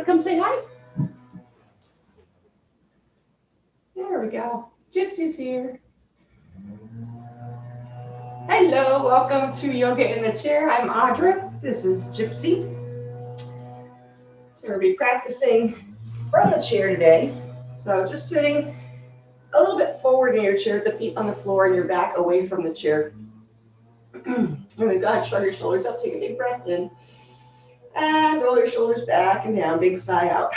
come say hi? There we go. Gypsy's here. Hello, welcome to Yoga in the Chair. I'm Audra. This is Gypsy. So we'll be practicing from the chair today. So just sitting a little bit forward in your chair, the feet on the floor and your back away from the chair. And then go ahead, shrug your shoulders up, take a big breath in. And roll your shoulders back and down, big sigh out.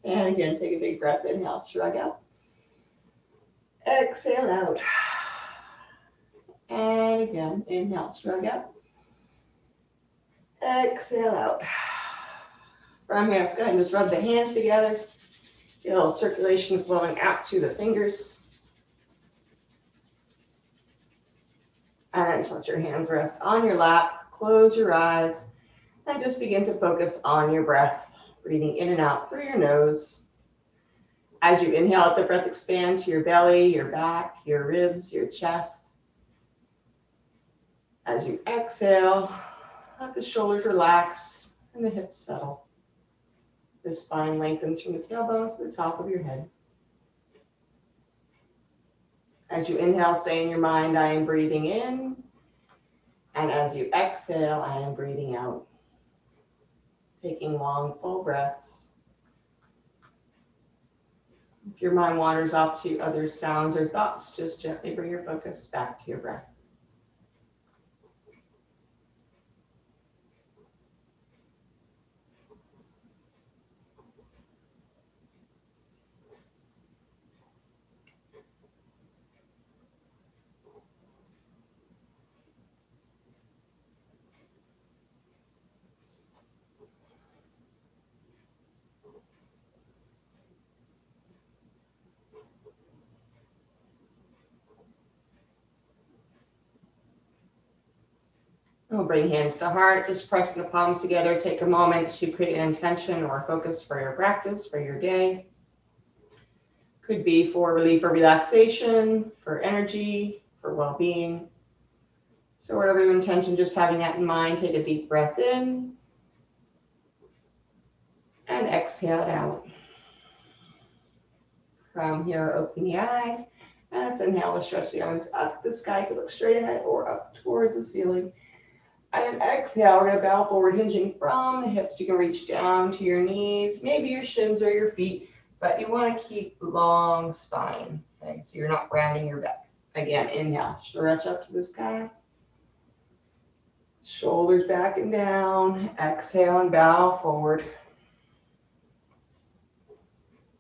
And again, take a big breath, inhale, shrug out. Exhale out. And again, inhale, shrug out. Exhale out. From here, let's go ahead and just rub the hands together. Get a little circulation flowing out to the fingers. And just let your hands rest on your lap. Close your eyes. And just begin to focus on your breath. Breathing in and out through your nose. As you inhale, let the breath expand to your belly, your back, your ribs, your chest. As you exhale, let the shoulders relax and the hips settle. The spine lengthens from the tailbone to the top of your head. As you inhale, say in your mind, I am breathing in. And as you exhale, I am breathing out. Taking long, full breaths. If your mind wanders off to other sounds or thoughts, just gently bring your focus back to your breath. We'll bring hands to heart, just pressing the palms together. Take a moment to create an intention or focus for your practice, for your day. Could be for relief or relaxation, for energy, for well-being. So whatever your intention, just having that in mind, take a deep breath in and exhale it out. From here, open the eyes. And let's inhale to stretch the arms up the sky. You can look straight ahead or up towards the ceiling. And exhale, we're going to bow forward, hinging from the hips. You can reach down to your knees, maybe your shins or your feet, but you want to keep long spine, okay? So you're not rounding your back. Again, inhale, stretch up to the sky. Shoulders back and down. Exhale and bow forward.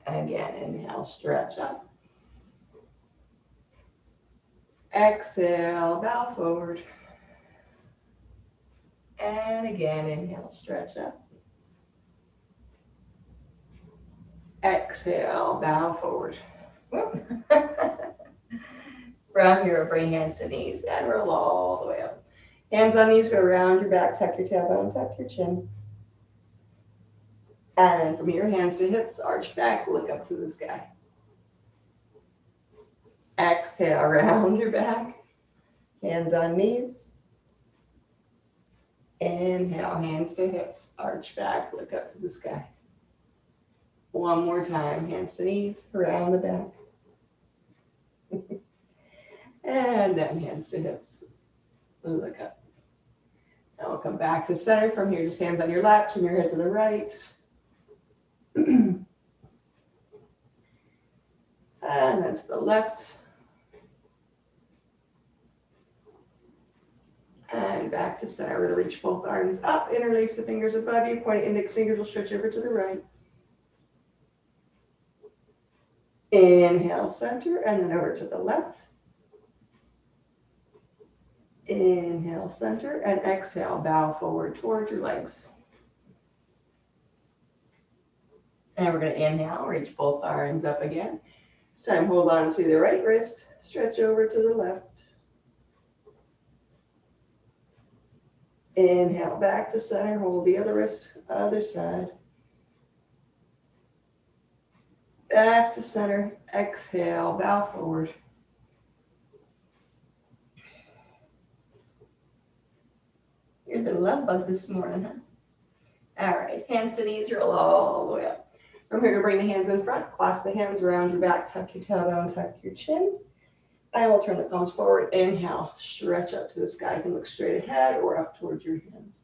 Again, inhale, stretch up. Exhale, bow forward. And again, inhale, stretch up. Exhale, bow forward. From here, bring hands to knees and roll all the way up. Hands on knees, go around your back, tuck your tailbone, tuck your chin. And from your hands to hips, arch back, look up to the sky. Exhale, around your back, hands on knees. Inhale, hands to hips, arch back, look up to the sky. One more time, hands to knees, around the back. And then hands to hips, look up. Now we'll come back to center. From here, just hands on your lap, turn your head to the right. And then to the left. And back to center. We're going to reach both arms up, interlace the fingers above you, pointing index fingers will stretch over to the right. Inhale, center, and then over to the left. Inhale, center, and exhale, bow forward towards your legs. And we're going to inhale, reach both arms up again. This time, hold on to the right wrist, stretch over to the left. Inhale, back to center, hold the other wrist, other side. Back to center, exhale, bow forward. You're the love bug this morning, huh? All right, hands to knees, roll all the way up. From here, to bring the hands in front, clasp the hands around your back, tuck your tailbone, tuck your chin. And we'll turn the palms forward. Inhale, stretch up to the sky. You can look straight ahead or up towards your hands.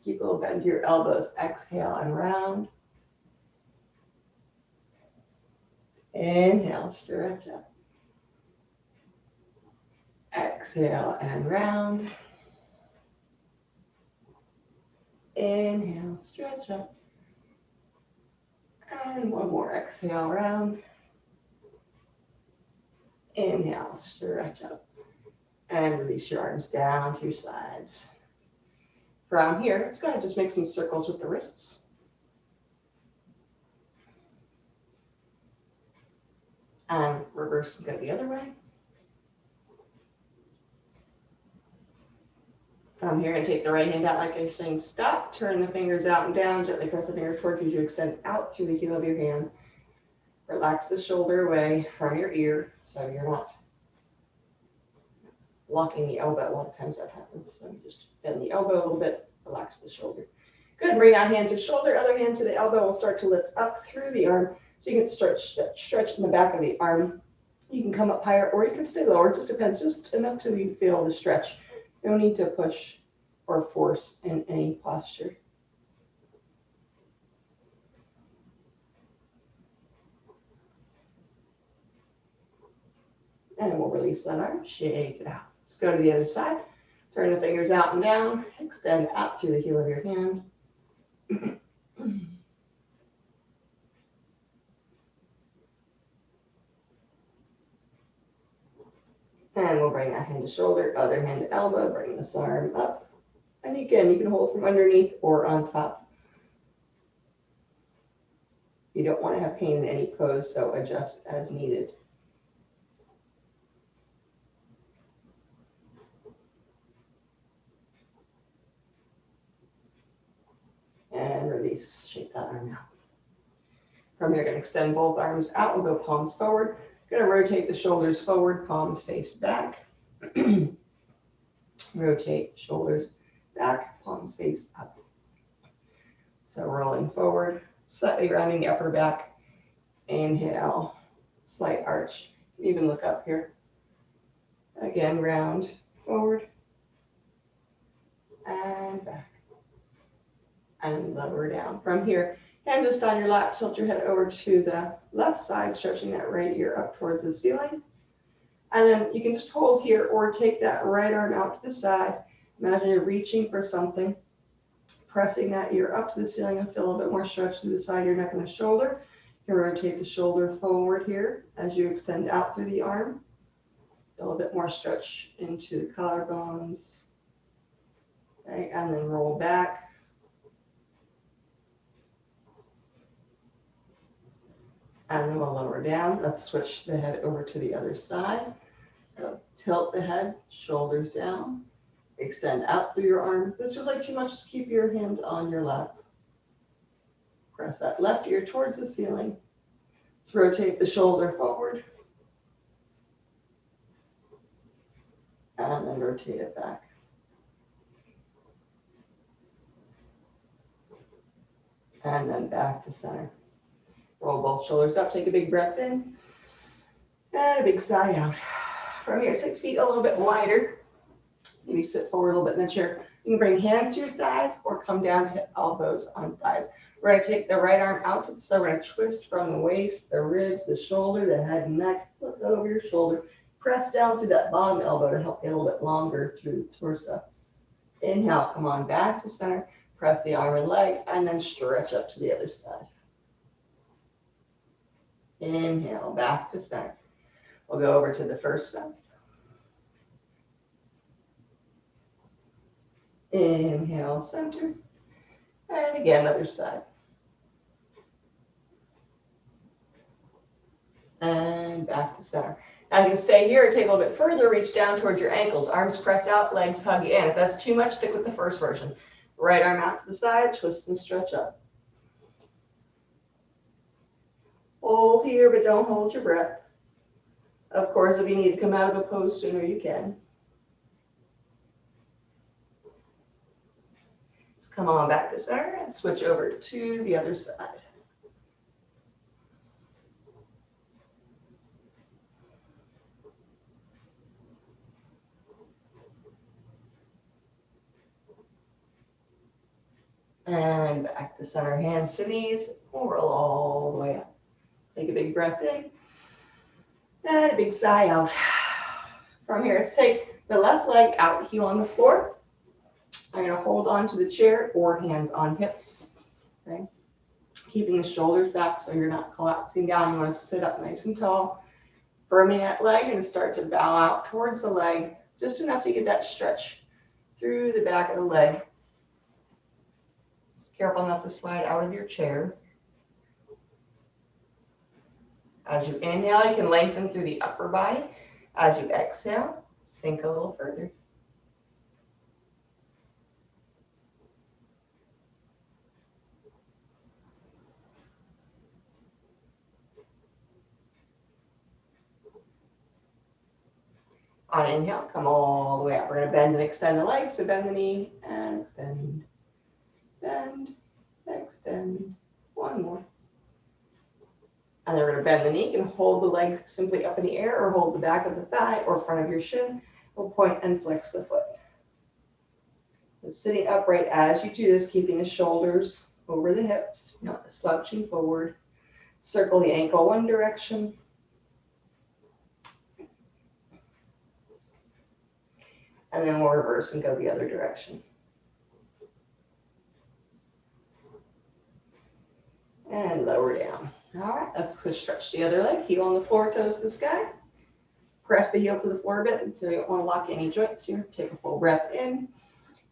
Keep a little bend to your elbows. Exhale and round. Inhale, stretch up. Exhale and round. Inhale, stretch up. And one more, exhale, round. Inhale, stretch up. And release your arms down to your sides. From here, let's go ahead and just make some circles with the wrists. And reverse and go the other way. From here, and take the right hand out like you're saying stop. Turn the fingers out and down. Gently press the fingers towards you to extend out through the heel of your hand. Relax the shoulder away from your ear so you're not locking the elbow. A lot of times that happens. So just bend the elbow a little bit, relax the shoulder. Good. Bring that hand to shoulder, other hand to the elbow. Will start to lift up through the arm. So you can stretch in the back of the arm. You can come up higher or you can stay lower. It just depends. Just enough till you feel the stretch. No need to push or force in any posture. And we'll release that arm, shake it out. Let's go to the other side. Turn the fingers out and down. Extend out through the heel of your hand. And we'll bring that hand to shoulder, other hand to elbow. Bring this arm up. And again, you can hold from underneath or on top. You don't want to have pain in any pose, so adjust as needed. And release, shake that arm out. From here, you're going to extend both arms out. We'll go palms forward. Going to rotate the shoulders forward, palms face back. Rotate shoulders back, palms face up. So rolling forward, slightly rounding the upper back. Inhale, slight arch. Even look up here. Again, round forward and back. And lower down. From here, hand just on your lap, tilt your head over to the left side, stretching that right ear up towards the ceiling. And then you can just hold here or take that right arm out to the side. Imagine you're reaching for something, pressing that ear up to the ceiling and feel a little bit more stretch to the side of your neck and the shoulder. You can rotate the shoulder forward here as you extend out through the arm. Feel a bit more stretch into the collarbones. Okay, and then roll back. And then we'll lower down. Let's switch the head over to the other side. So tilt the head, shoulders down, extend out through your arm. If this feels like too much, just keep your hand on your lap. Press that left ear towards the ceiling. Let's rotate the shoulder forward. And then rotate it back. And then back to center. Roll both shoulders up, take a big breath in, and a big sigh out. From here, 6 feet a little bit wider. Maybe sit forward a little bit in the chair. You can bring hands to your thighs or come down to elbows on thighs. We're going to take the right arm out, so we're going to twist from the waist, the ribs, the shoulder, the head and neck, look over your shoulder. Press down to that bottom elbow to help get a little bit longer through the torso. Inhale, come on back to center. Press the arm and leg, and then stretch up to the other side. Inhale, back to center. We'll go over to the first side. Inhale, center. And again, other side. And back to center. Now you can stay here or take a little bit further, reach down towards your ankles. Arms press out, legs hug in. If that's too much, stick with the first version. Right arm out to the side, twist and stretch up. Hold here, but don't hold your breath. Of course, if you need to come out of a pose sooner, you can. Let's come on back to center and switch over to the other side. And back to center, hands to knees, roll all the way up. Take a big breath in, and a big sigh out. From here, let's take the left leg out, heel on the floor. I'm going to hold on to the chair or hands on hips. Okay? Keeping the shoulders back so you're not collapsing down. You want to sit up nice and tall. Firming that leg and start to bow out towards the leg, just enough to get that stretch through the back of the leg. Careful not to slide out of your chair. As you inhale, you can lengthen through the upper body. As you exhale, sink a little further. On inhale, come all the way up. We're going to bend and extend the legs. So bend the knee and extend. Bend, extend. One more. And then we're going to bend the knee. You can hold the leg simply up in the air or hold the back of the thigh or front of your shin. We'll point and flex the foot. So sitting upright as you do this, keeping the shoulders over the hips, not slouching forward. Circle the ankle one direction. And then we'll reverse and go the other direction. And lower down. All right, let's stretch the other leg. Heel on the floor, toes to the sky. Press the heel to the floor a bit until you don't want to lock any joints here. Take a full breath in.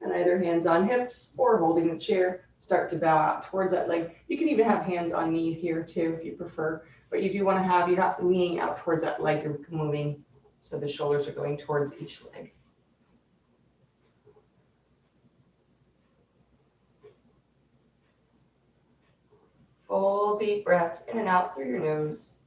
And either hands on hips or holding the chair, start to bow out towards that leg. You can even have hands on knee here too if you prefer. But you do want to have, you're not leaning out towards that leg, you're moving so the shoulders are going towards each leg. Full deep breaths in and out through your nose.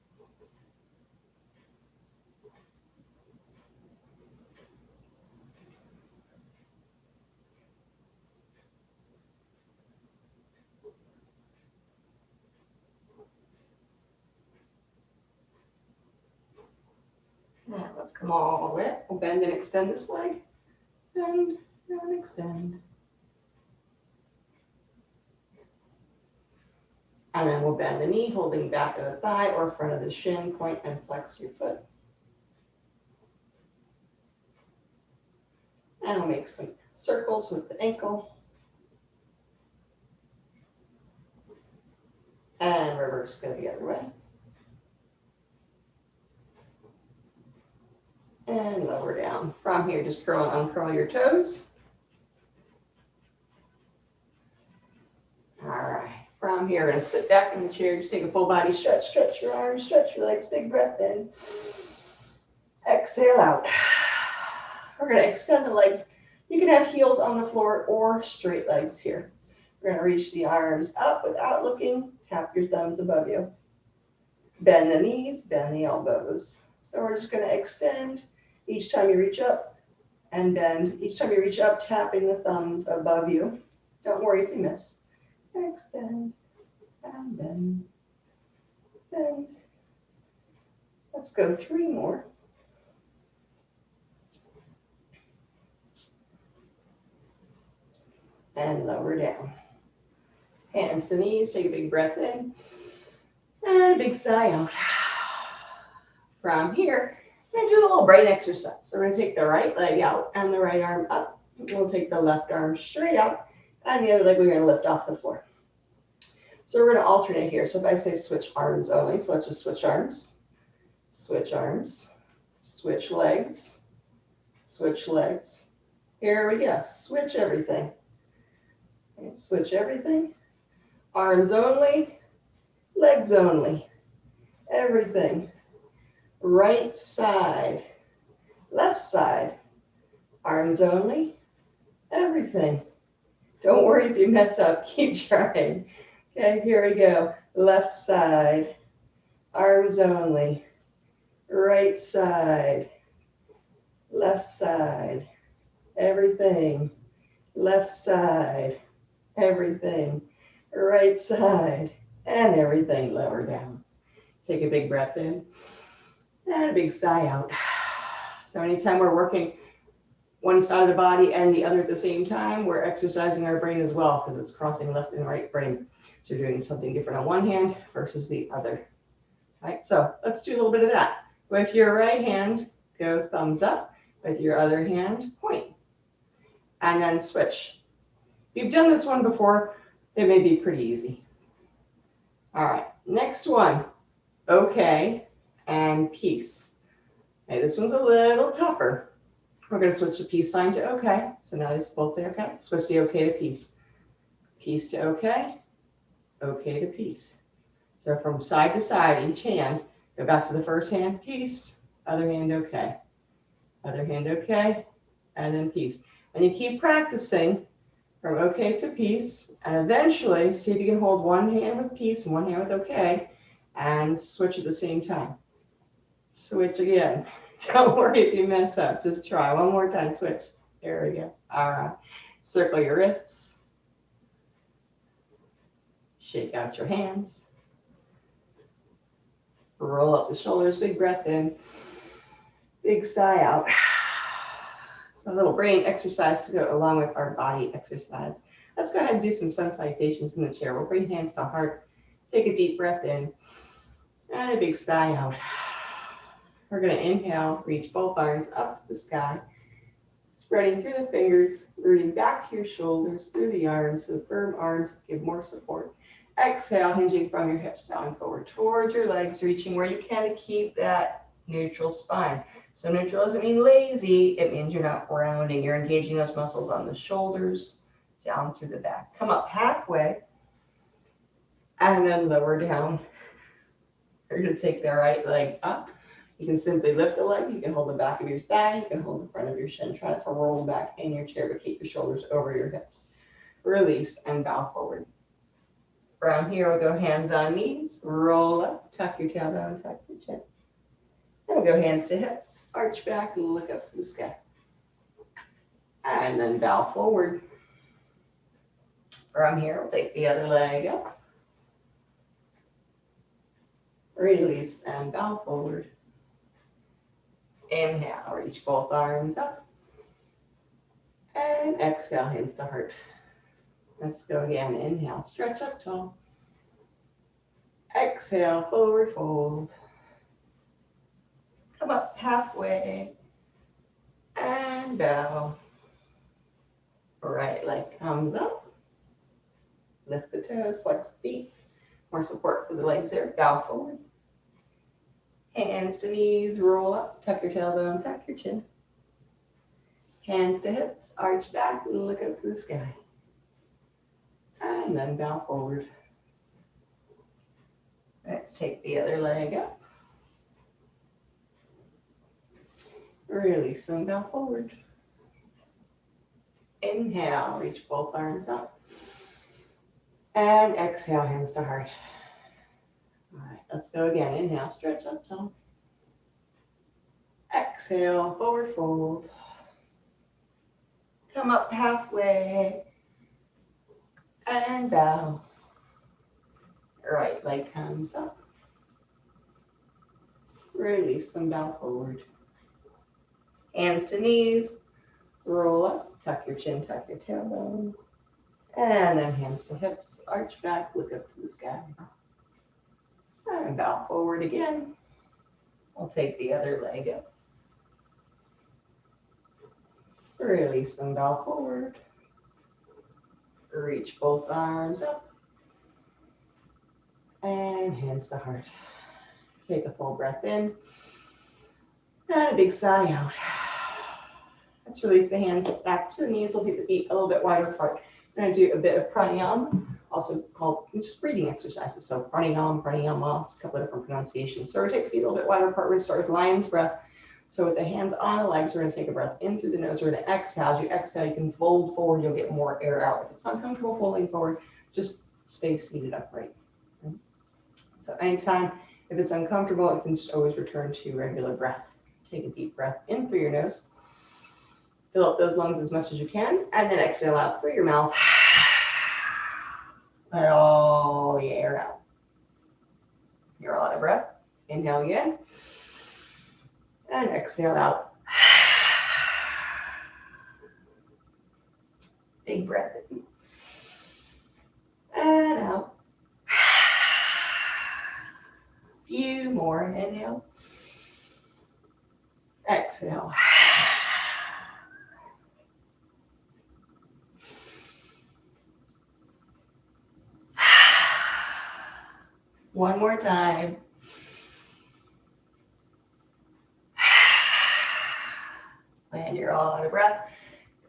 Now let's come all the way up. We'll bend and extend this leg. Bend and extend. And then we'll bend the knee, holding back of the thigh or front of the shin, point and flex your foot. And we'll make some circles with the ankle. And reverse, go the other way. And lower down. From here, just curl and uncurl your toes. All right. From here, we're going to sit back in the chair. Just take a full body stretch. Stretch your arms, stretch your legs. Big breath in. Exhale out. We're going to extend the legs. You can have heels on the floor or straight legs here. We're going to reach the arms up without looking. Tap your thumbs above you. Bend the knees, bend the elbows. So we're just going to extend each time you reach up and bend. Each time you reach up, tapping the thumbs above you. Don't worry if you miss. Extend and bend. Extend. Let's go 3 more. And lower down. Hands to knees, take a big breath in. And a big sigh out. From here, we're going to do a little brain exercise. So we're going to take the right leg out and the right arm up. We'll take the left arm straight out. And the other leg we're going to lift off the floor. So we're going to alternate here. So if I say switch arms only, so let's just switch arms. Switch arms. Switch legs. Switch legs. Here we go. Switch everything. Okay, switch everything. Arms only. Legs only. Everything. Right side. Left side. Arms only. Everything. Don't worry if you mess up. Keep trying. Okay, here we go. Left side. Arms only. Right side. Left side. Everything. Left side. everything right side, and everything lower down. Take a big breath in and a big sigh out. So anytime we're working one side of the body and the other at the same time, we're exercising our brain as well because it's crossing left and right brain. So you're doing something different on one hand versus the other. All right, so let's do a little bit of that. With your right hand, go thumbs up. With your other hand, point. And then switch. If you've done this one before, it may be pretty easy. All right, next one. Okay and peace. Okay, this one's a little tougher. We're going to switch the peace sign to okay. So now let's both say okay. Switch the okay to peace. Peace to okay. Okay to peace. So from side to side, each hand, go back to the first hand, peace. Other hand, okay. Other hand, okay. And then peace. And you keep practicing from okay to peace. And eventually, see if you can hold one hand with peace and one hand with okay. And switch at the same time. Switch again. Don't worry if you mess up. Just try. One more time. Switch. There we go. All right. Circle your wrists. Shake out your hands. Roll up the shoulders. Big breath in. Big sigh out. So a little brain exercise to go along with our body exercise. Let's go ahead and do some sun salutations in the chair. We'll bring hands to heart. Take a deep breath in. And a big sigh out. We're going to inhale, reach both arms up to the sky, spreading through the fingers, rooting back to your shoulders, through the arms, so firm arms give more support. Exhale, hinging from your hips, bowing forward towards your legs, reaching where you can to keep that neutral spine. So neutral doesn't mean lazy, it means you're not rounding. You're engaging those muscles on the shoulders, down through the back. Come up halfway, and then lower down. You're going to take the right leg up. You can simply lift the leg. You can hold the back of your thigh. You can hold the front of your shin. Try to roll back in your chair, but keep your shoulders over your hips. Release and bow forward. From here, we'll go hands on knees. Roll up. Tuck your tailbone, tuck your chin. Then we'll go hands to hips. Arch back and look up to the sky. And then bow forward. From here, we'll take the other leg up. Release and bow forward. Inhale, reach both arms up. And exhale, hands to heart. Let's go again. Inhale, stretch up tall. Exhale, forward fold. Come up halfway. And bow. Right leg comes up. Lift the toes, flex the feet. More support for the legs there. Bow forward. Hands to knees, roll up, tuck your tailbone, tuck your chin. Hands to hips, arch back, and look up to the sky. And then bow forward. Let's take the other leg up. Release and bow forward. Inhale, reach both arms up. And exhale, hands to heart. All right, let's go again. Inhale, stretch up tall. Exhale, forward fold. Come up halfway. And bow. Right leg comes up. Release and bow forward. Hands to knees. Roll up. Tuck your chin, tuck your tailbone. And then hands to hips. Arch back, look up to the sky. And bow forward again. I'll take the other leg up. Release and bow forward. Reach both arms up. And hands to heart. Take a full breath in. And a big sigh out. Let's release the hands back to the knees. We'll take the feet a little bit wider apart. I'm going to do a bit of pranayama, also called just breathing exercises. So pranayama, a couple of different pronunciations. So we're going to take the feet a little bit wider apart. We're going to start with lion's breath. So with the hands on the legs, we're going to take a breath in through the nose. We're going to exhale. As you exhale, you can fold forward. You'll get more air out. If it's uncomfortable folding forward, just stay seated upright. So anytime, if it's uncomfortable, you can just always return to regular breath. Take a deep breath in through your nose. Fill up those lungs as much as you can, and then exhale out through your mouth. Let all the air out. You're all out of breath. Inhale again. And exhale out. Big breath in. And out. Few more. Inhale. Exhale. One more time. And you're all out of breath.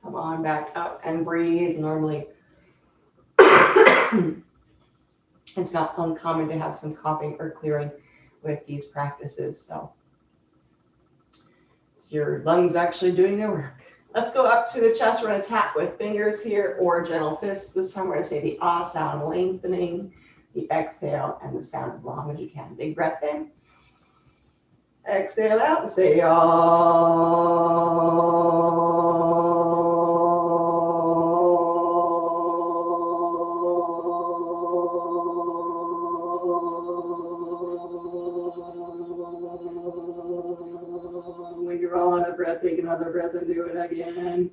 Come on back up and breathe normally. It's not uncommon to have some coughing or clearing with these practices. So it's your lungs actually doing their work. Let's go up to the chest. We're going to tap with fingers here or gentle fists. This time we're going to say the ah sound, lengthening the exhale and the sound as long as you can. Big breath in. Exhale out and say When you're all out of breath, take another breath and do it again.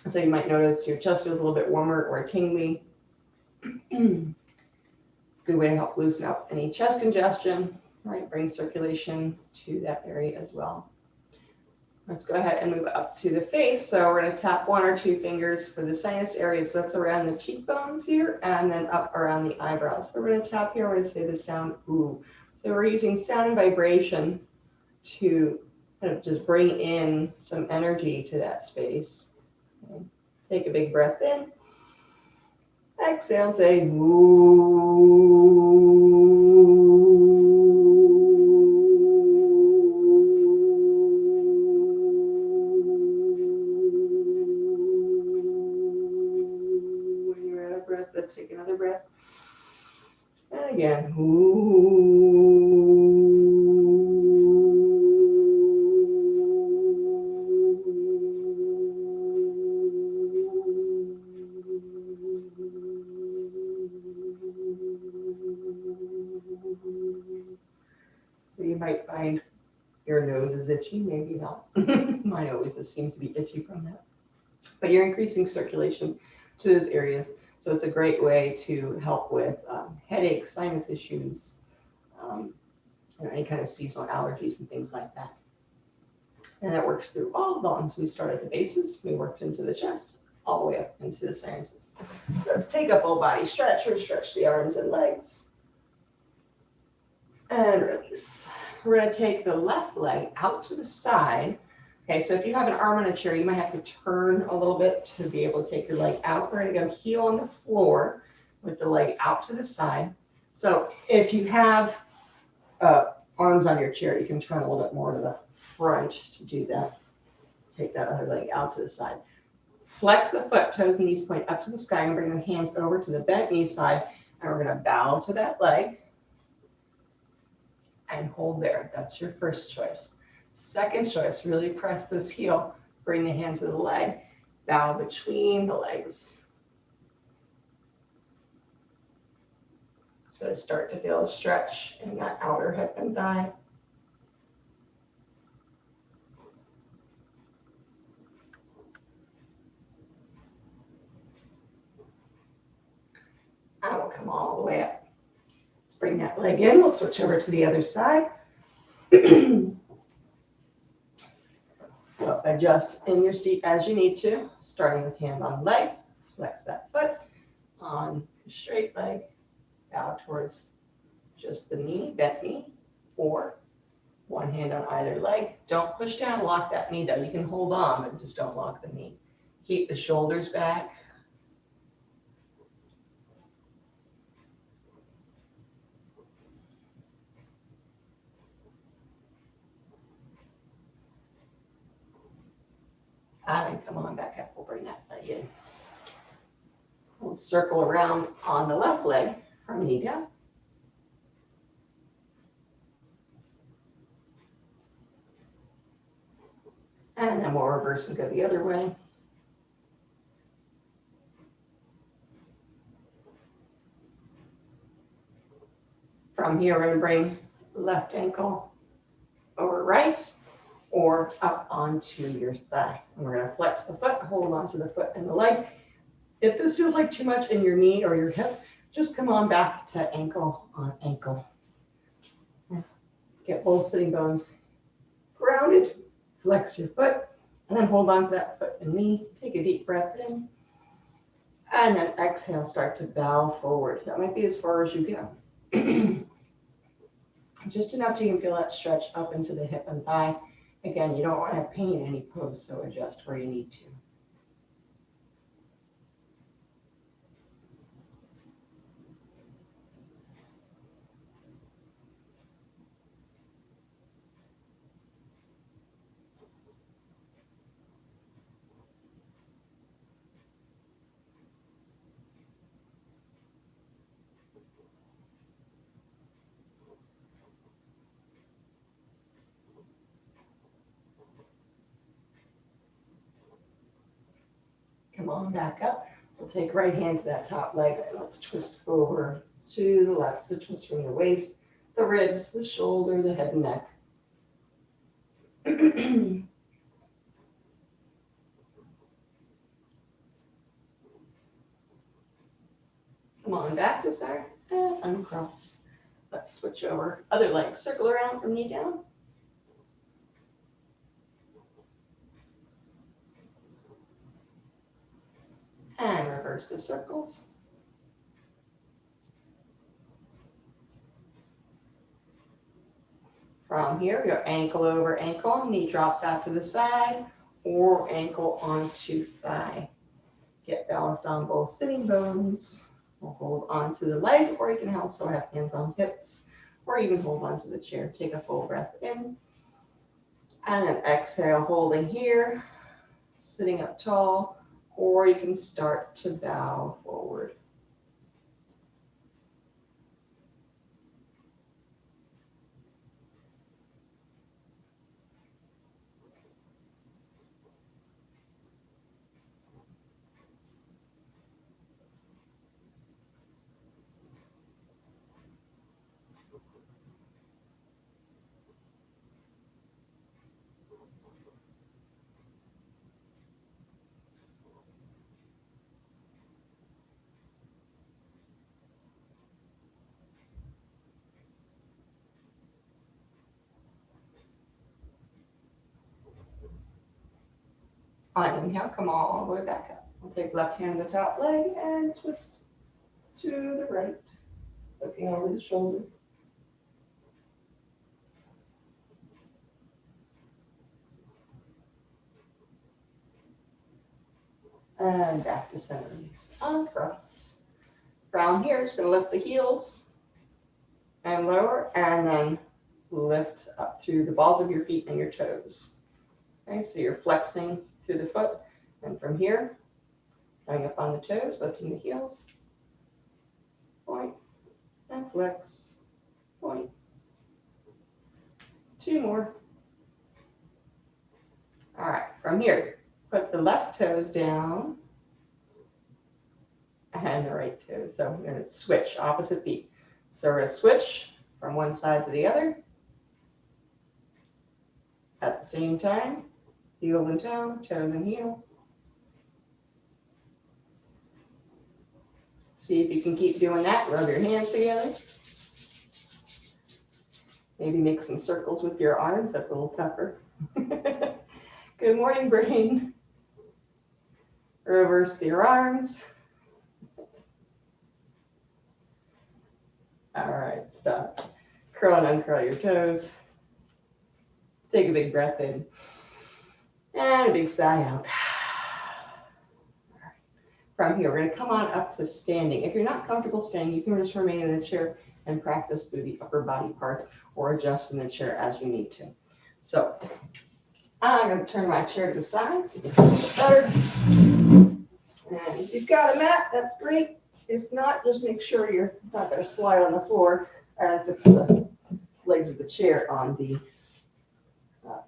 So you might notice your chest is a little bit warmer or tingly. It's a good way to help loosen up any chest congestion, right? Bring circulation to that area as well. Let's go ahead and move up to the face. So we're going to tap one or two fingers for the sinus area. So that's around the cheekbones here and then up around the eyebrows. So we're going to tap here. We're going to say the sound ooh. So we're using sound and vibration to kind of just bring in some energy to that space. Okay. Take a big breath in. Exhale and say ooh. When you're out of breath, let's take another breath. And again, ooh. So you might find your nose is itchy, maybe not. Mine always just seems to be itchy from that. But you're increasing circulation to those areas. So it's a great way to help with headaches, sinus issues, any kind of seasonal allergies and things like that. And it works through all the lungs. We start at the bases, we worked into the chest, all the way up into the sinuses. So let's take a full body stretch or stretch the arms and legs. And release. We're going to take the left leg out to the side. Okay, so if you have an arm on a chair, you might have to turn a little bit to be able to take your leg out. We're going to go heel on the floor with the leg out to the side. So if you have arms on your chair, you can turn a little bit more to the front to do that. Take that other leg out to the side. Flex the foot, toes and knees point up to the sky, and bring the hands over to the bent knee side. And we're going to bow to that leg and hold there. That's your first choice. Second choice, really press this heel, bring the hand to the leg, bow between the legs. So start to feel a stretch in that outer hip and thigh. And we'll come all the way up. Let's bring that leg in. We'll switch over to the other side. So adjust in your seat as you need to, starting with hand on leg. Flex that foot on the straight leg. Bow towards just the knee, bent knee, or one hand on either leg. Don't push down, lock that knee though. You can hold on, but just don't lock the knee. Keep the shoulders back. And come on back up. We'll bring that leg in. We'll circle around on the left leg from knee down. And then we'll reverse and go the other way. From here, we're going to bring left ankle over right or up onto your thigh. And we're going to flex the foot, hold onto the foot and the leg. If this feels like too much in your knee or your hip, just come on back to ankle on ankle. Get both sitting bones grounded, flex your foot, and then hold on to that foot and knee. Take a deep breath in, and then exhale, start to bow forward. That might be as far as you go. Just enough so you can feel that stretch up into the hip and thigh. Again, you don't want to have pain in any pose, so adjust where you need to. Come on back up. We'll take right hand to that top leg and let's twist over to the left. So twist from the waist, the ribs, the shoulder, the head and neck. Come on back to center and uncross. Let's switch over. Other leg, circle around from knee down. And reverse the circles. From here, we go ankle over ankle, knee drops out to the side, or ankle onto thigh. Get balanced on both sitting bones. We'll hold onto the leg, or you can also have hands on hips, or even hold onto the chair. Take a full breath in. And then exhale, holding here, sitting up tall, or you can start to bow forward. On inhale, come all the way back up. We'll take left hand to the top leg and twist to the right, looking over the shoulder. And back to center, release, uncross. From here, just gonna lift the heels and lower, and then lift up to the balls of your feet and your toes. Okay, so you're flexing through the foot, and from here, going up on the toes, lifting the heels, point, and flex, point. 2 more. All right, from here, put the left toes down, and the right toes. So we're going to switch opposite feet. So we're going to switch from one side to the other. At the same time, heel and toe, toes and heel. See if you can keep doing that. Rub your hands together. Maybe make some circles with your arms. That's a little tougher. Good morning, brain. Reverse your arms. All right, stop. Curl and uncurl your toes. Take a big breath in. And a big sigh out. From here, we're going to come on up to standing. If you're not comfortable standing, you can just remain in the chair and practice through the upper body parts or adjust in the chair as you need to. So I'm going to turn my chair to the side so you can see it better. And if you've got a mat, that's great. If not, just make sure you're not going to slide on the floor. I have to put the legs of the chair on the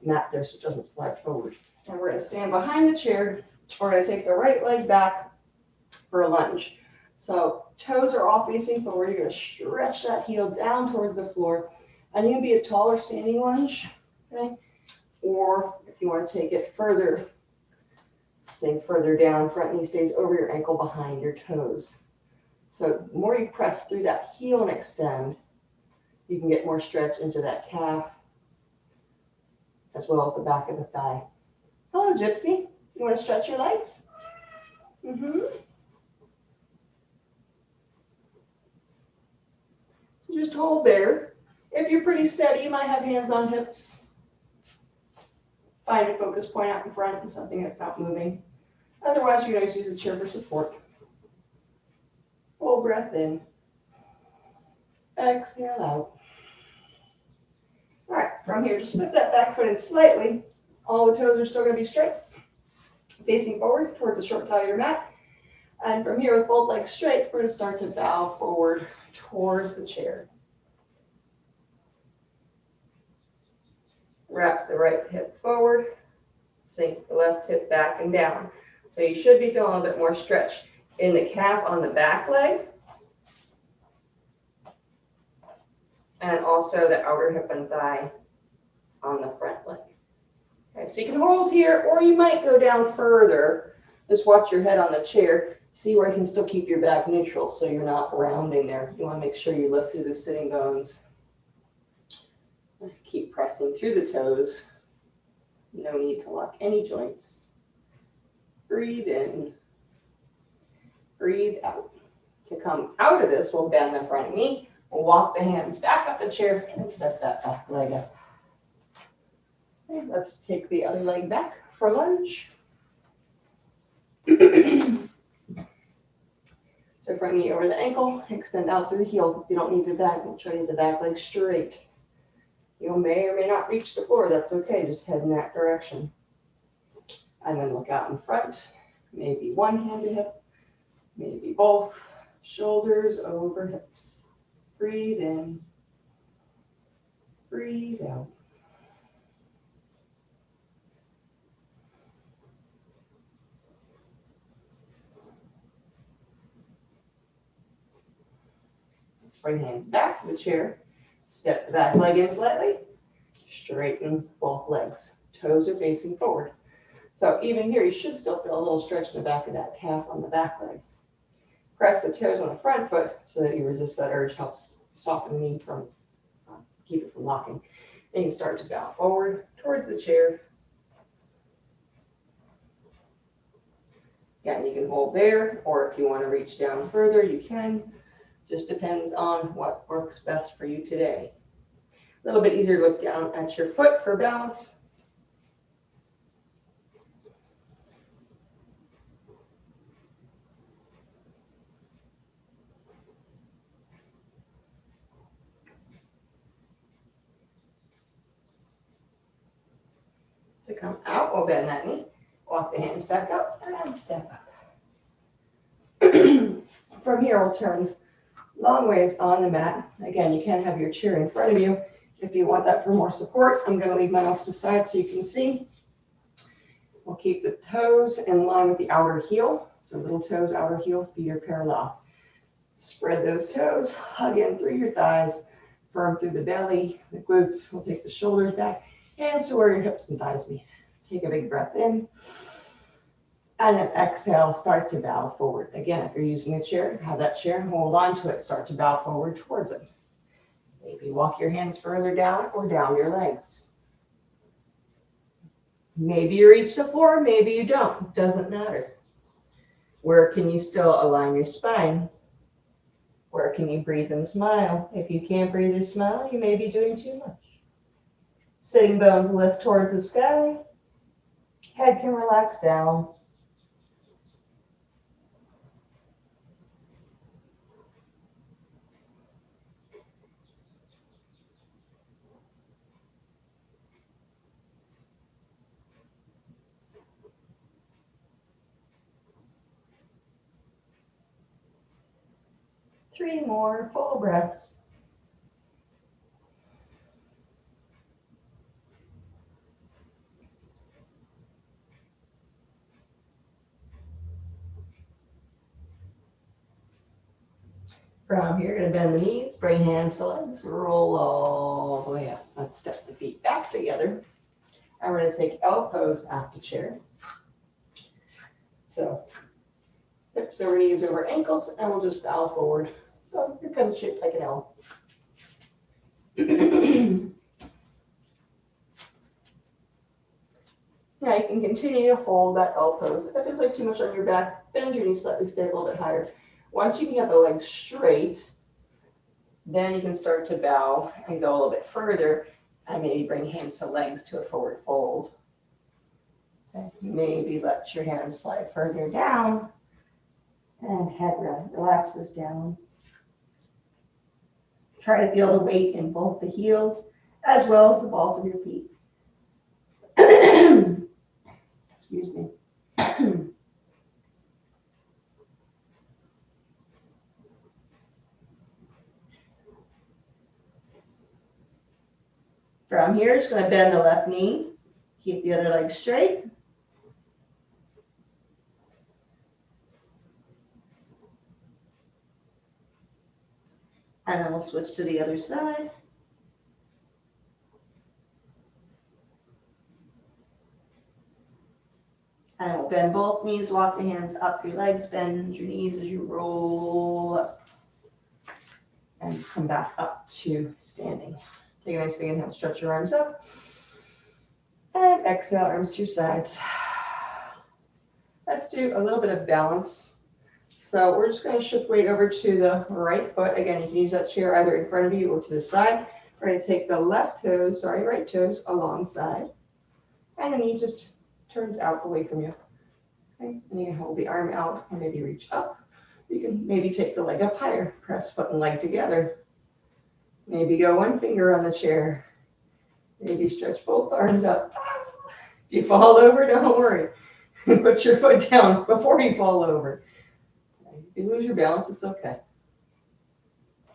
mat there so it doesn't slide forward. And we're going to stand behind the chair. We're going to take the right leg back for a lunge. So toes are all facing forward. You're going to stretch that heel down towards the floor. And you can be a taller standing lunge, okay? Or if you want to take it further, sink further down, front knee stays over your ankle behind your toes. So the more you press through that heel and extend, you can get more stretch into that calf, as well as the back of the thigh. Hello, Gypsy. You want to stretch your legs? So just hold there. If you're pretty steady, you might have hands on hips. Find a focus point out in front and something that's not moving. Otherwise, you can always use the chair for support. Full breath in. Exhale out. All right, from here, just slip that back foot in slightly. All the toes are still going to be straight, facing forward towards the short side of your mat. And from here, with both legs straight, we're going to start to bow forward towards the chair. Wrap the right hip forward, sink the left hip back and down. So you should be feeling a little bit more stretch in the calf on the back leg, and also the outer hip and thigh on the front leg. Okay, so you can hold here, or you might go down further. Just watch your head on the chair. See where you can still keep your back neutral so you're not rounding there. You want to make sure you lift through the sitting bones. Keep pressing through the toes. No need to lock any joints. Breathe in. Breathe out. To come out of this, we'll bend the front knee. We'll walk the hands back up the chair and step that back leg up. Okay, let's take the other leg back for lunge. So front knee over the ankle, extend out through the heel. You don't need to back. Make sure you have the back leg straight. You may or may not reach the floor. That's okay. Just head in that direction. And then look out in front. Maybe one hand to hip. Maybe both. Shoulders over hips. Breathe in. Breathe out. Bring hands back to the chair. Step the back leg in slightly. Straighten both legs. Toes are facing forward. So even here, you should still feel a little stretch in the back of that calf on the back leg. Press the toes on the front foot so that you resist that urge. Helps soften the knee from, keep it from locking. Then you start to bow forward towards the chair. Again, you can hold there, or if you want to reach down further, you can. Just depends on what works best for you today. A little bit easier to look down at your foot for balance. To come out, we'll bend that knee. Walk the hands back up and step up. From here, we'll turn long ways on the mat. Again, you can have your chair in front of you if you want that for more support. I'm going to leave mine off to the side so you can see. We'll keep the toes in line with the outer heel. So little toes, outer heel, feet are parallel. Spread those toes, hug in through your thighs, firm through the belly, the glutes. We'll take the shoulders back, hands to where your hips and thighs meet. Take a big breath in. And then exhale, start to bow forward. Again, if you're using a chair, have that chair, hold on to it, start to bow forward towards it. Maybe walk your hands further down or down your legs. Maybe you reach the floor, maybe you don't. Doesn't matter. Where can you still align your spine? Where can you breathe and smile? If you can't breathe or smile, you may be doing too much. Sitting bones lift towards the sky. Head can relax down. 3 more full breaths. From here, you're going to bend the knees, bring hands to legs, roll all the way up. Let's step the feet back together. And we're going to take L pose at the chair. So hips over knees over ankles, and we'll just bow forward. So you're kind of shaped like an L. Now you can continue to hold that L pose. If it feels like too much on your back, bend your knees slightly, stay a little bit higher. Once you can get the legs straight, then you can start to bow and go a little bit further and maybe bring hands to legs to a forward fold. Okay. Maybe let your hands slide further down and head relaxes down. Try to feel the weight in both the heels as well as the balls of your feet. Excuse me. From here, just going to bend the left knee. Keep the other leg straight. And then we'll switch to the other side. And we'll bend both knees, walk the hands up your legs, bend your knees as you roll up. And just come back up to standing. Take a nice big inhale, stretch your arms up. And exhale, arms to your sides. Let's do a little bit of balance. So we're just going to shift weight over to the right foot. Again, you can use that chair either in front of you or to the side. We're going to take the right toes alongside. And the knee just turns out away from you. Okay? And you can hold the arm out or maybe reach up. You can maybe take the leg up higher. Press foot and leg together. Maybe go one finger on the chair. Maybe stretch both arms up. If you fall over, don't worry. Put your foot down before you fall over. If you lose your balance, it's okay.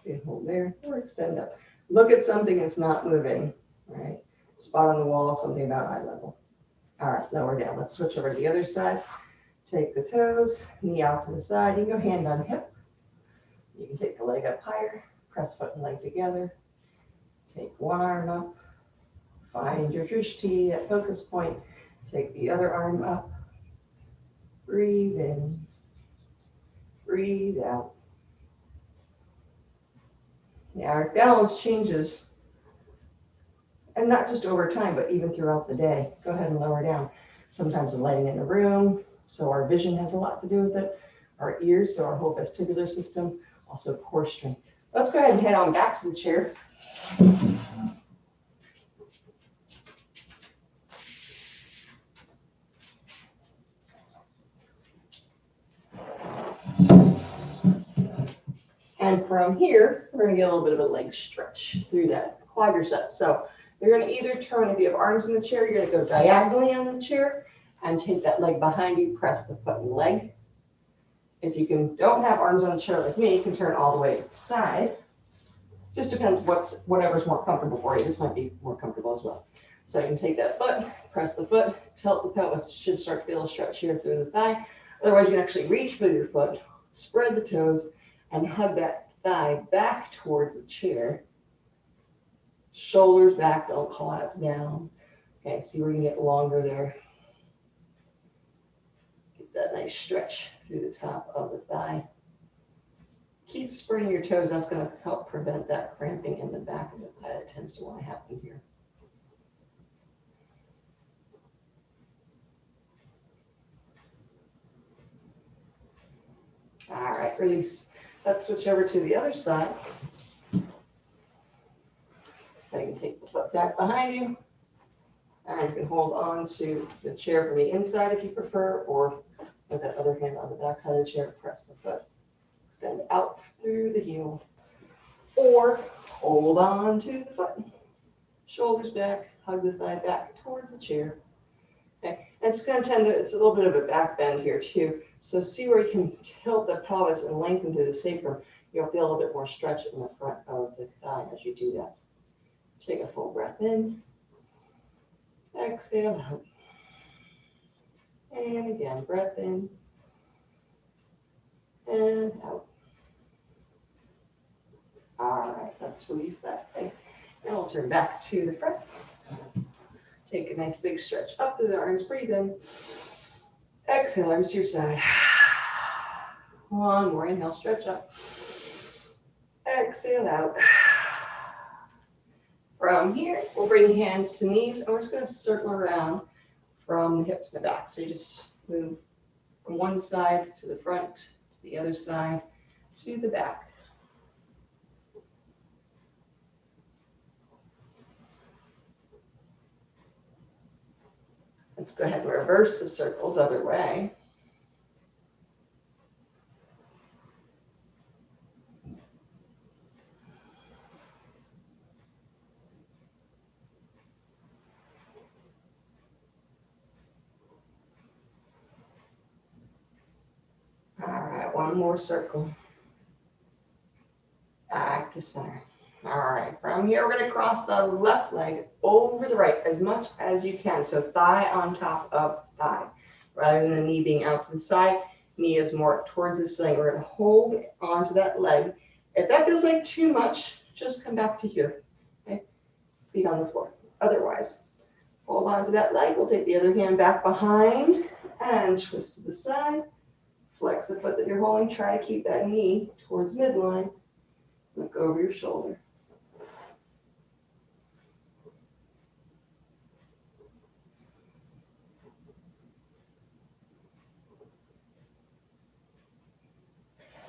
You can hold there or extend up. Look at something that's not moving, right? Spot on the wall, something about eye level. All right, lower down. Let's switch over to the other side. Take the toes, knee out to the side. You can go hand on hip. You can take the leg up higher. Press foot and leg together. Take one arm up. Find your drishti at focus point. Take the other arm up. Breathe in. Breathe out. Yeah, our balance changes, and not just over time, but even throughout the day. Go ahead and lower down. Sometimes the lighting in the room, so our vision has a lot to do with it. Our ears, so our whole vestibular system, also core strength. Let's go ahead and head on back to the chair. And from here, we're going to get a little bit of a leg stretch through that quadricep. So you're going to either turn, if you have arms in the chair, you're going to go diagonally on the chair and take that leg behind you, press the foot and leg. If you don't have arms on the chair like me, you can turn all the way to the side. Just depends whatever's more comfortable for you. This might be more comfortable as well. So you can take that foot, press the foot, tilt the pelvis, should start to feel a stretch here through the thigh. Otherwise, you can actually reach with your foot, spread the toes, and hug that thigh back towards the chair. Shoulders back, don't collapse down. Okay, see where you can get longer there. Get that nice stretch through the top of the thigh. Keep spreading your toes. That's going to help prevent that cramping in the back of the thigh that tends to want to happen here. All right, release. Let's switch over to the other side. So you can take the foot back behind you, and you can hold on to the chair from the inside if you prefer, or with that other hand on the back side of the chair, press the foot, extend out through the heel, or hold on to the foot. Shoulders back, hug the thigh back towards the chair. Okay, and it's going to it's a little bit of a back bend here too. So see where you can tilt the pelvis and lengthen to the sacrum. You'll feel a little bit more stretch in the front of the thigh as you do that. Take a full breath in. Exhale out. And again, breath in and out. All right, let's release that thing. And we'll turn back to the front. Take a nice big stretch up through the arms. Breathe in. Exhale, arms to your side. One more. Inhale, stretch up. Exhale out. From here, we'll bring hands to knees, and we're just going to circle around from the hips to the back. So you just move from one side to the front, to the other side, to the back. Let's go ahead and reverse the circles other way. All right, one more circle. Back to center. All right, from here, we're going to cross the left leg over the right as much as you can. So thigh on top of thigh, rather than the knee being out to the side. Knee is more towards the ceiling. We're going to hold onto that leg. If that feels like too much, just come back to here. Okay, feet on the floor. Otherwise, hold on to that leg. We'll take the other hand back behind and twist to the side. Flex the foot that you're holding. Try to keep that knee towards midline. Look over your shoulder.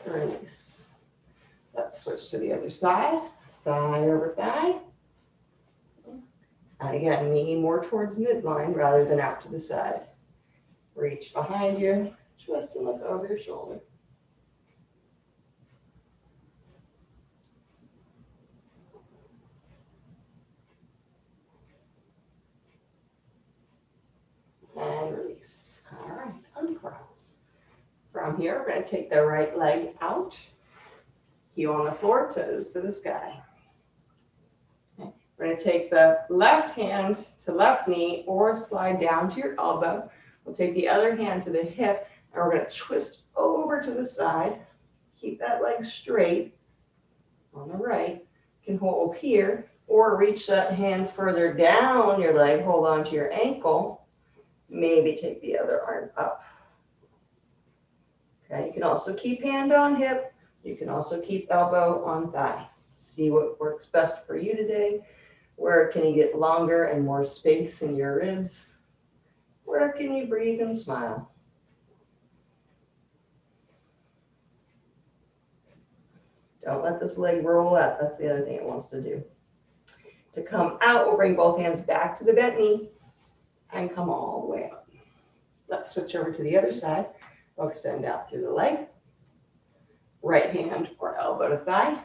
Release. Let's switch to the other side. Thigh over thigh. And again, knee more towards midline rather than out to the side. Reach behind you. Twist and look over your shoulder. And release. All right, uncross. From here, we're going to take the right leg out. Heel on the floor, toes to the sky. Okay. We're going to take the left hand to left knee or slide down to your elbow. We'll take the other hand to the hip, and we're going to twist over to the side. Keep that leg straight on the right. You can hold here or reach that hand further down your leg. Hold on to your ankle. Maybe take the other arm up. Okay, you can also keep hand on hip. You can also keep elbow on thigh. See what works best for you today. Where can you get longer and more space in your ribs? Where can you breathe and smile? Don't let this leg roll up. That's the other thing it wants to do. To come out, we'll bring both hands back to the bent knee and come all the way up. Let's switch over to the other side. We'll extend out through the leg. Right hand or elbow to thigh.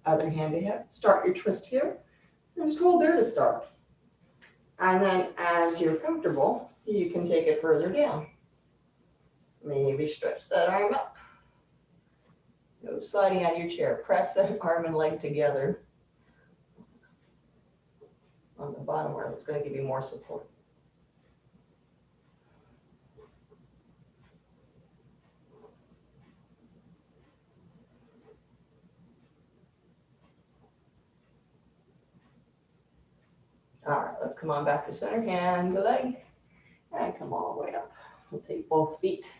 Other hand to hip. Start your twist here. And just hold there to start. And then as you're comfortable, you can take it further down. Maybe stretch that arm up. No sliding out of your chair. Press that arm and leg together on the bottom arm. It's going to give you more support. All right, let's come on back to center, hand to leg, and come all the way up. We'll take both feet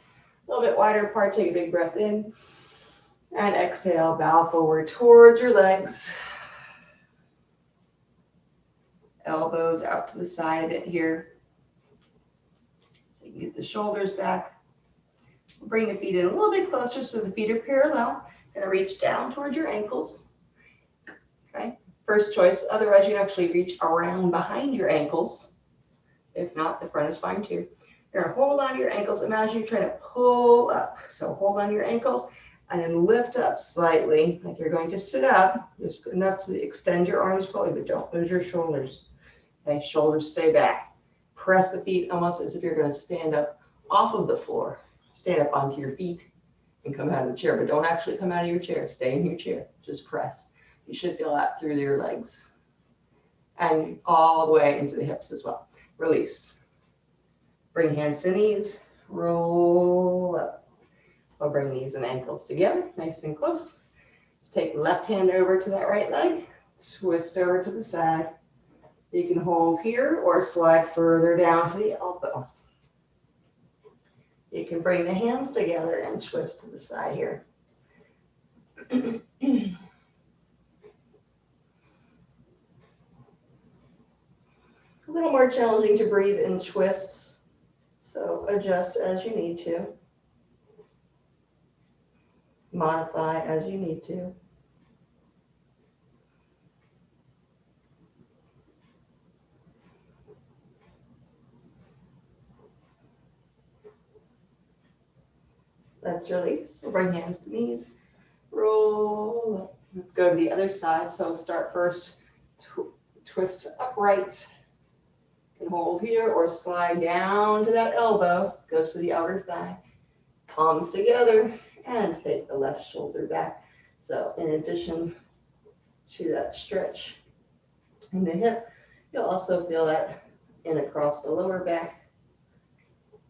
a little bit wider apart. Take a big breath in, and exhale, bow forward towards your legs. Elbows out to the side a bit here. So you can get the shoulders back. Bring the feet in a little bit closer so the feet are parallel. Gonna reach down towards your ankles. Okay. First choice. Otherwise, you can actually reach around behind your ankles. If not, the front is fine too. You're going to hold on to your ankles. Imagine you're trying to pull up. So hold on to your ankles and then lift up slightly, like you're going to sit up. Just enough to extend your arms fully, but don't lose your shoulders. Okay, shoulders stay back. Press the feet almost as if you're going to stand up off of the floor. Stand up onto your feet and come out of the chair, but don't actually come out of your chair. Stay in your chair. Just press. You should feel that through your legs and all the way into the hips as well. Release. Bring hands to knees. Roll up. We'll bring knees and ankles together, nice and close. Let's take the left hand over to that right leg. Twist over to the side. You can hold here or slide further down to the elbow. You can bring the hands together and twist to the side here. A little more challenging to breathe in twists, so adjust as you need to. Modify as you need to. Let's release. We'll bring hands to knees. Roll up. Let's go to the other side. So start first, twist upright. You can hold here or slide down to that elbow. Goes to the outer thigh. Palms together and take the left shoulder back. So in addition to that stretch in the hip, you'll also feel that in across the lower back,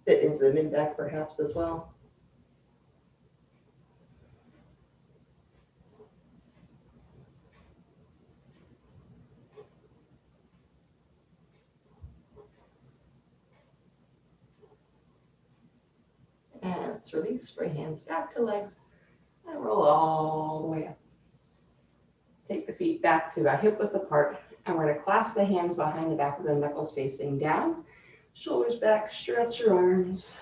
fit into the mid back perhaps as well. And let's release, bring hands back to legs, and roll all the way up. Take the feet back to about hip width apart, and we're going to clasp the hands behind the back of the knuckles facing down. Shoulders back, stretch your arms.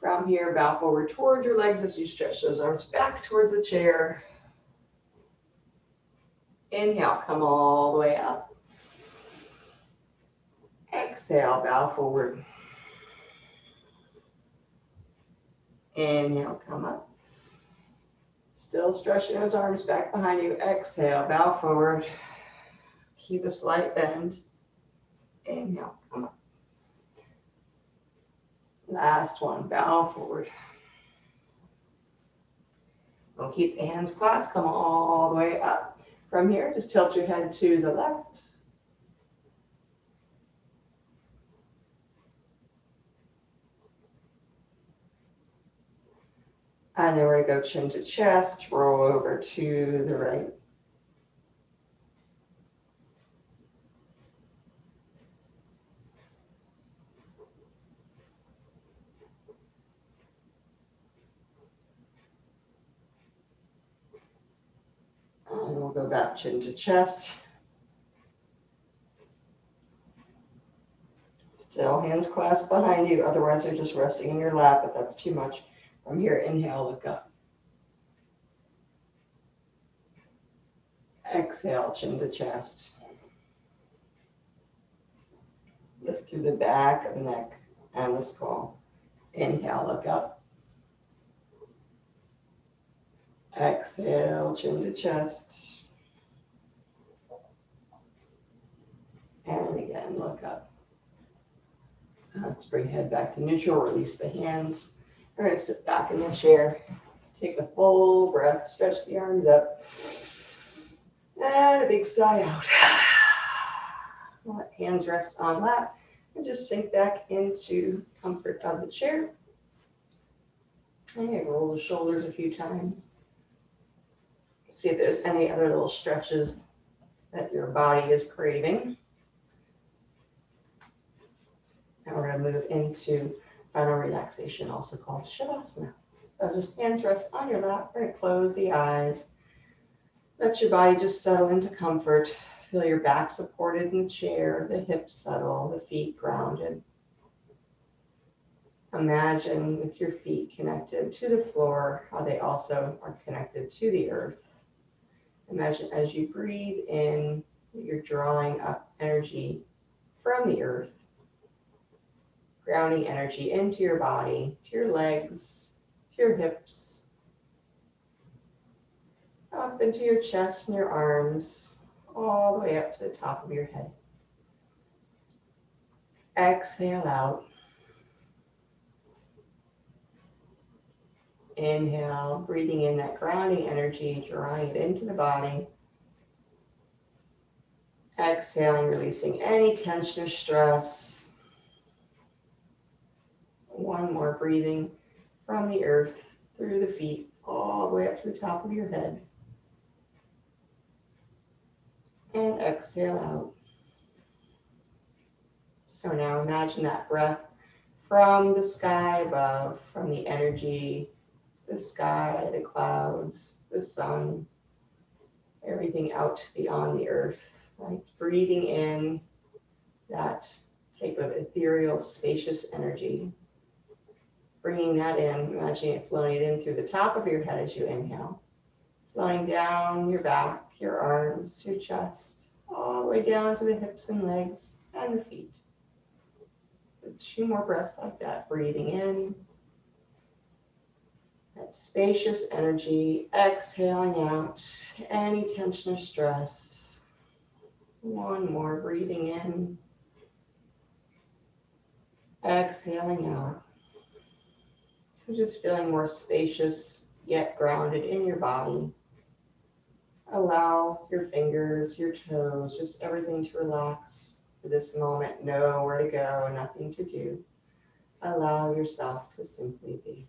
From here, bow forward toward your legs as you stretch those arms back towards the chair. Inhale, come all the way up. Exhale, bow forward. Inhale, come up. Still stretching those arms back behind you. Exhale, bow forward. Keep a slight bend. Inhale, come up. Last one, bow forward. We'll keep the hands clasped, come all the way up. From here, just tilt your head to the left. And then we're going to go chin to chest, roll over to the right. And we'll go back chin to chest. Still hands clasped behind you, otherwise they're just resting in your lap if that's too much. From here, inhale, look up. Exhale, chin to chest. Lift through the back of the neck and the skull. Inhale, look up. Exhale, chin to chest. And again, look up. Let's bring head back to neutral, release the hands. We're going to sit back in the chair. Take a full breath, stretch the arms up. And a big sigh out. Let hands rest on lap and just sink back into comfort of the chair. And roll the shoulders a few times. See if there's any other little stretches that your body is craving. And we're going to move into final relaxation, also called Shavasana. So just hands rest on your lap. We're going to close the eyes. Let your body just settle into comfort. Feel your back supported in the chair, the hips settle, the feet grounded. Imagine with your feet connected to the floor, how they also are connected to the earth. Imagine as you breathe in, you're drawing up energy from the earth, grounding energy into your body, to your legs, to your hips, up into your chest and your arms, all the way up to the top of your head. Exhale out. Inhale, breathing in that grounding energy, drawing it into the body. Exhaling, releasing any tension or stress. One more, breathing from the earth through the feet, all the way up to the top of your head. And exhale out. So now imagine that breath from the sky above, from the energy, the sky, the clouds, the sun, everything out beyond the earth, right? Breathing in that type of ethereal, spacious energy. Bringing that in, imagining it flowing it in through the top of your head as you inhale. Flowing down your back, your arms, your chest, all the way down to the hips and legs and the feet. So 2 more breaths like that. Breathing in that spacious energy, exhaling out any tension or stress. 1 more, breathing in, exhaling out. So just feeling more spacious, yet grounded in your body. Allow your fingers, your toes, just everything to relax for this moment. Know where to go, nothing to do. Allow yourself to simply be.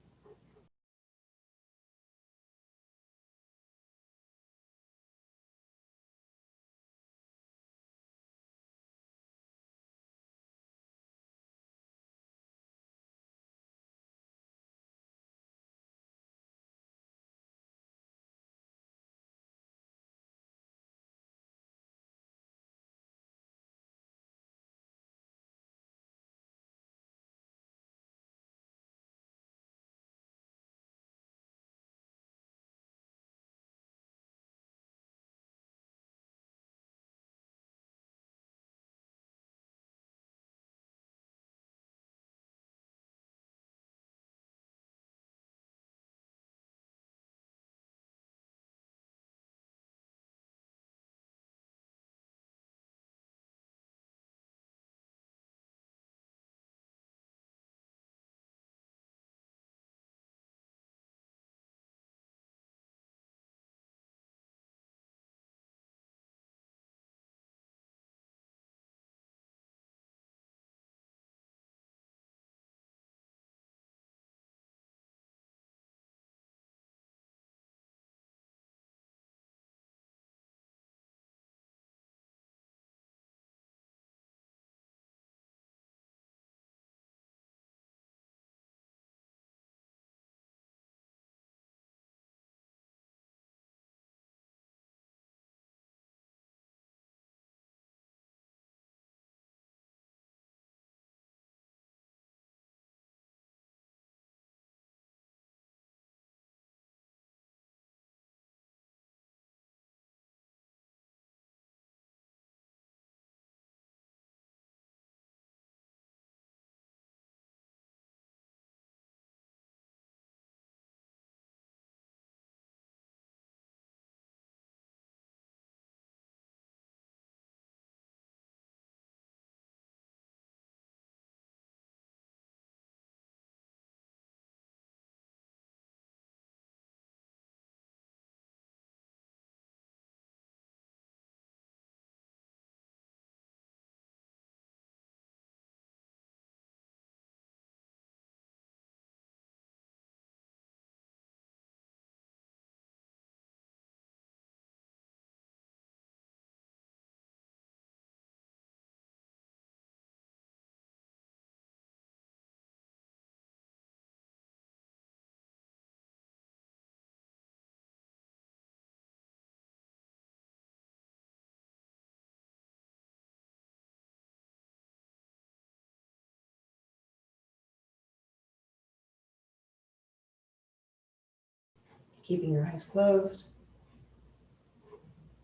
Keeping your eyes closed.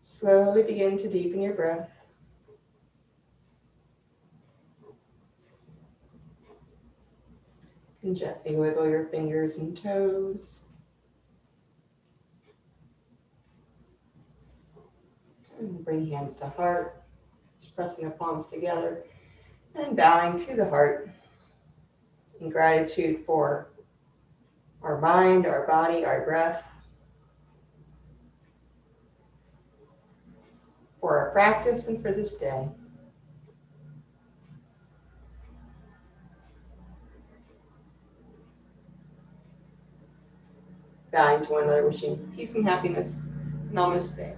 Slowly begin to deepen your breath. And gently wiggle your fingers and toes. And bring hands to heart. Just pressing the palms together and bowing to the heart in gratitude for our mind, our body, our breath, for our practice and for this day. Bowing to one another, wishing peace and happiness. Namaste.